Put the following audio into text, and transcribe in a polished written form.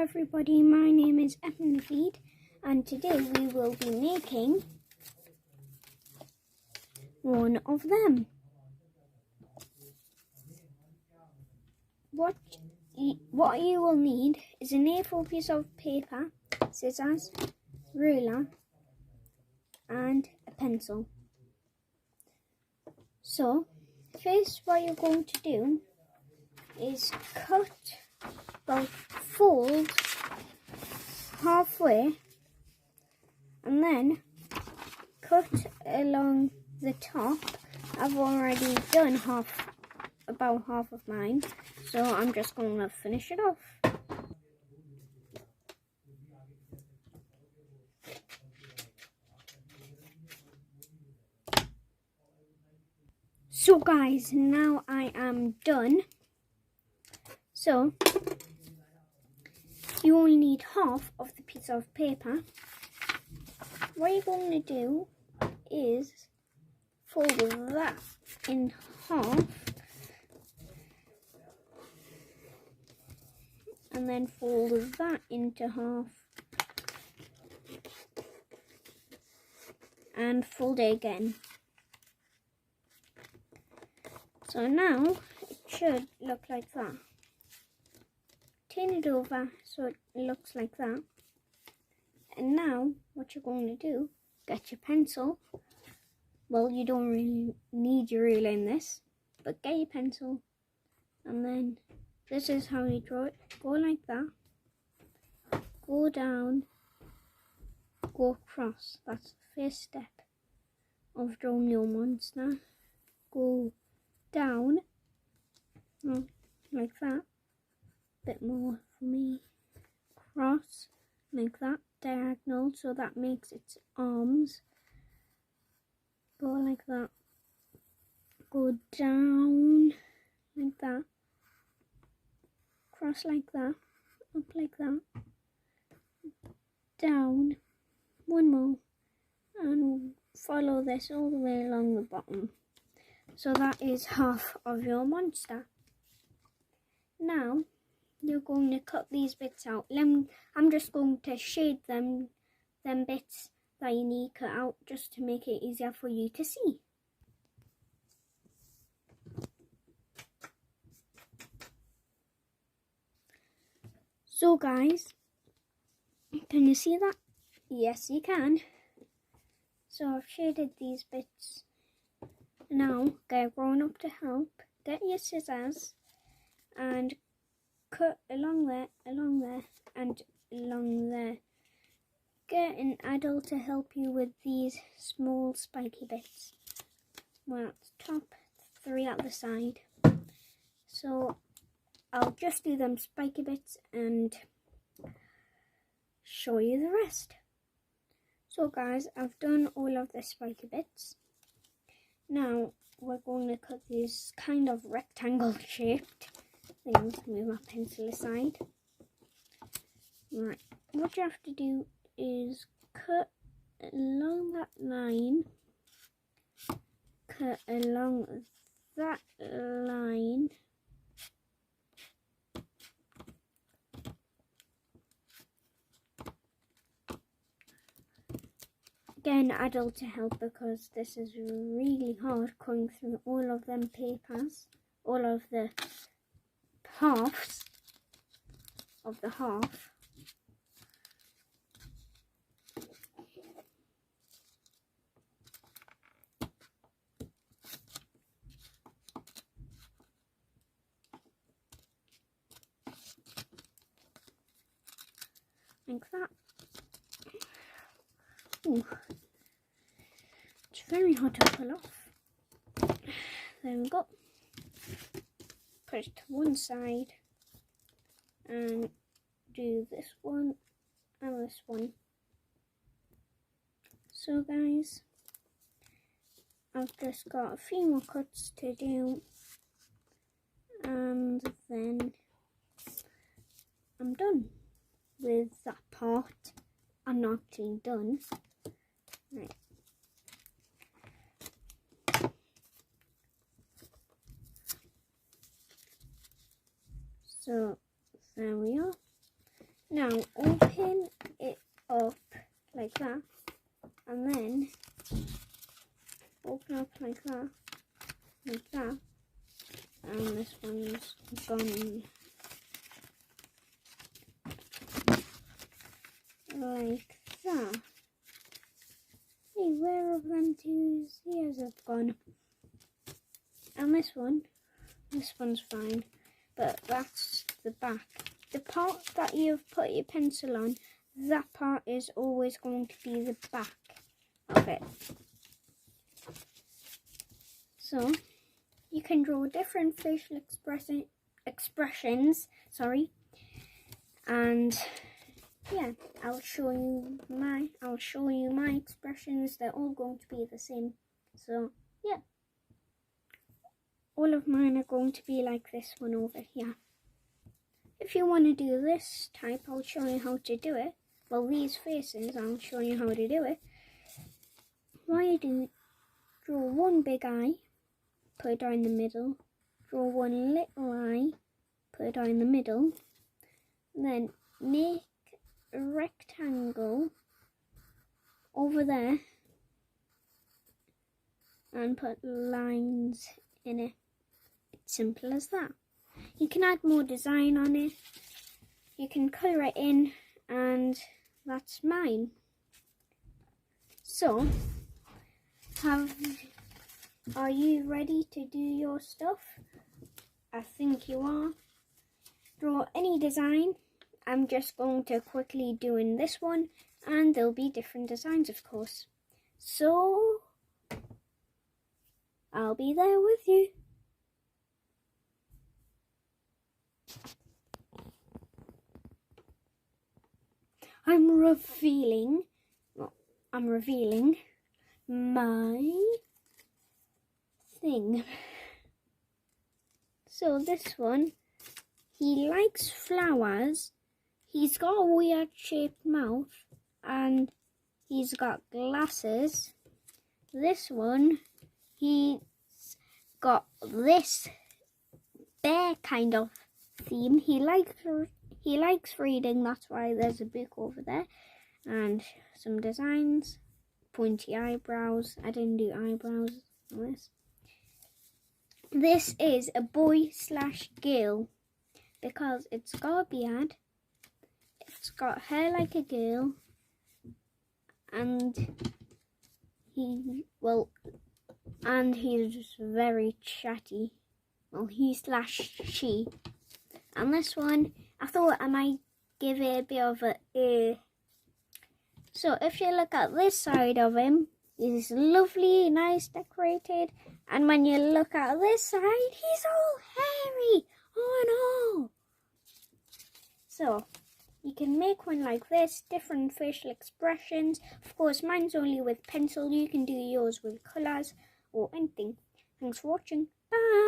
everybody, my name is Evan Feed and today we will be making one of them. What you will need is an A4 piece of paper, scissors, ruler and a pencil. So first what you're going to do is fold halfway and then cut along the top. I've already done about half of mine, so I'm just going to finish it off. So guys, now I am done. So you only need half of the piece of paper. What you're going to do is fold that in half and then fold that into half and fold it again. So now it should look like that. Turn it over so it looks like that. And now what you're going to do, get your pencil. Well, you don't really need your ruler in this, but get your pencil. And then this is how you draw it. Go like that. Go down. Go across. That's the first step of drawing your monster. Go down. Like that. Bit more for me. Cross like that, diagonal, so that makes its arms. Go like that. Go down like that. Cross like that. Up like that. Down. One more. And follow this all the way along the bottom. So that is half of your monster. Now you're going to cut these bits out. I'm just going to shade them bits that you need cut out just to make it easier for you to see. So guys, can you see that? Yes, you can. So I've shaded these bits. Now get a grown up to help. Get your scissors and cut along there, and along there. Get an adult to help you with these small spiky bits. One at the top, 3 at the side. So I'll just do them spiky bits and show you the rest. So guys, I've done all of the spiky bits. Now we're going to cut these kind of rectangle shaped things. Move my pencil aside. Right, what you have to do is cut along that line, cut along that line, get an adult to help because this is really hard going through all of them papers, all of the halves of the half. Like that. Ooh. It's very hard to pull off. There we go. Put it to one side and do this one and this one. So guys, I've just got a few more cuts to do and then I'm done with that part. I'm not actually done. Right. So there we are. Now open it up like that, and then open up like that, and this one's gone like that. Hey, where have them two ears have gone? And this one's fine, but that's the back. The part that you've put your pencil on, that part is always going to be the back of it. So you can draw different facial expressions, and yeah, I'll show you my expressions. They're all going to be the same. So yeah, all of mine are going to be like this one over here. If you want to do this type, I'll show you how to do it. Well, these faces, I'll show you how to do it. Why do you draw one big eye, put it down the middle, draw one little eye, put it down the middle, then make a rectangle over there and put lines in it. It's simple as that. You can add more design on it, you can colour it in, and that's mine. So, are you ready to do your stuff? I think you are. Draw any design. I'm just going to quickly do in this one, and there'll be different designs, of course. So, I'll be there with you. I'm revealing my thing. So this one, he likes flowers. He's got a weird shaped mouth and he's got glasses. This one, he's got this bear kind of theme. He likes reading, that's why there's a book over there. And some designs, pointy eyebrows. I didn't do eyebrows on this. This is a boy/girl because it's got a beard, it's got hair like a girl, and he's very chatty. Well, he/she. And this one, I thought I might give it a bit of a So if you look at this side of him, he's lovely, nice, decorated. And when you look at this side, he's all hairy. Oh no! So you can make one like this, different facial expressions. Of course, mine's only with pencil. You can do yours with colours or anything. Thanks for watching. Bye!